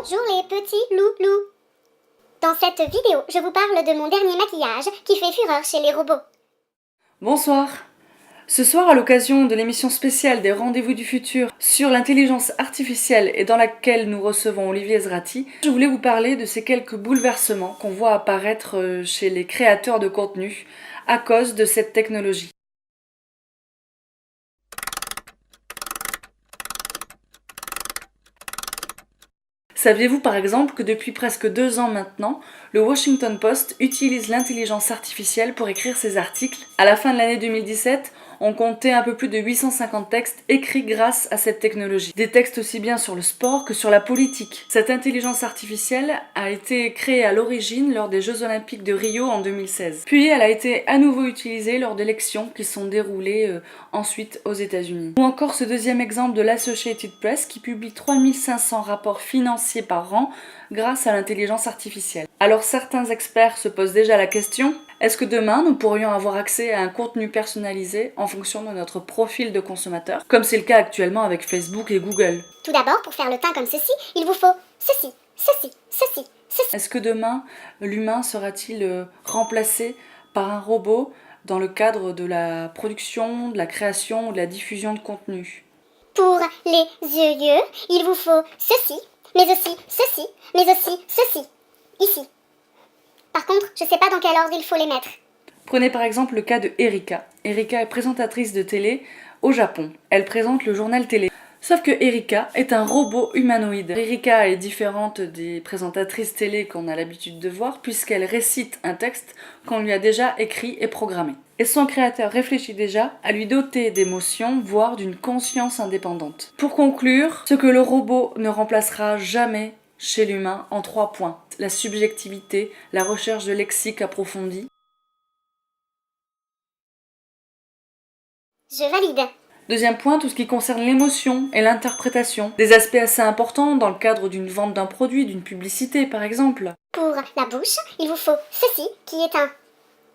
Bonjour les petits loulous. Dans cette vidéo, je vous parle de mon dernier maquillage qui fait fureur chez les robots. Bonsoir. Ce soir, à l'occasion de l'émission spéciale des Rendez-vous du futur sur l'intelligence artificielle et dans laquelle nous recevons Olivier Zrati, je voulais vous parler de ces quelques bouleversements qu'on voit apparaître chez les créateurs de contenu à cause de cette technologie. Saviez-vous par exemple que depuis presque 2 ans maintenant, le Washington Post utilise l'intelligence artificielle pour écrire ses articles? À la fin de l'année 2017, on comptait un peu plus de 850 textes écrits grâce à cette technologie. Des textes aussi bien sur le sport que sur la politique. Cette intelligence artificielle a été créée à l'origine lors des Jeux Olympiques de Rio en 2016. Puis elle a été à nouveau utilisée lors d'élections qui sont déroulées ensuite aux États-Unis. Ou encore ce deuxième exemple de l'Associated Press qui publie 3500 rapports financiers par an grâce à l'intelligence artificielle. Alors certains experts se posent déjà la question, est-ce que demain nous pourrions avoir accès à un contenu personnalisé en fonction de notre profil de consommateur, comme c'est le cas actuellement avec Facebook et Google? Tout d'abord, pour faire le teint comme ceci, il vous faut ceci, ceci, ceci, ceci. Est-ce que demain l'humain sera-t-il remplacé par un robot dans le cadre de la production, de la création ou de la diffusion de contenu? Pour les yeux, il vous faut ceci, mais aussi ceci, mais aussi ceci, ici. Par contre, je sais pas dans quel ordre il faut les mettre. Prenez par exemple le cas de Erika. Erika est présentatrice de télé au Japon. Elle présente le journal télé. Sauf que Erika est un robot humanoïde. Erika est différente des présentatrices télé qu'on a l'habitude de voir puisqu'elle récite un texte qu'on lui a déjà écrit et programmé. Et son créateur réfléchit déjà à lui doter d'émotions, voire d'une conscience indépendante. Pour conclure, ce que le robot ne remplacera jamais chez l'humain en 3 points. La subjectivité, la recherche de lexique approfondi. Je valide. Deuxième point, tout ce qui concerne l'émotion et l'interprétation. Des aspects assez importants dans le cadre d'une vente d'un produit, d'une publicité par exemple. Pour la bouche, il vous faut ceci qui est un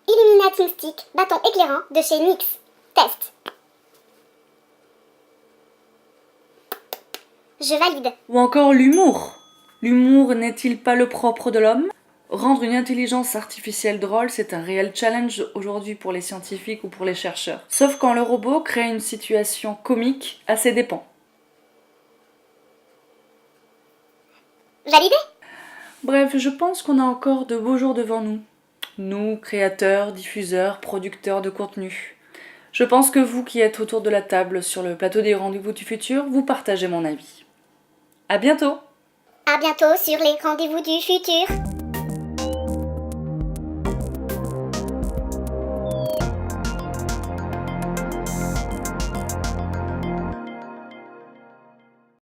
Illuminating Stick bâton éclairant de chez NYX. Test. Je valide. Ou encore l'humour. L'humour n'est-il pas le propre de l'homme? Rendre une intelligence artificielle drôle, c'est un réel challenge aujourd'hui pour les scientifiques ou pour les chercheurs. Sauf quand le robot crée une situation comique à ses dépens. Validé? Bref, je pense qu'on a encore de beaux jours devant nous. Nous, créateurs, diffuseurs, producteurs de contenu. Je pense que vous qui êtes autour de la table sur le plateau des Rendez-vous du futur, vous partagez mon avis. À bientôt! À bientôt sur les Rendez-vous du futur.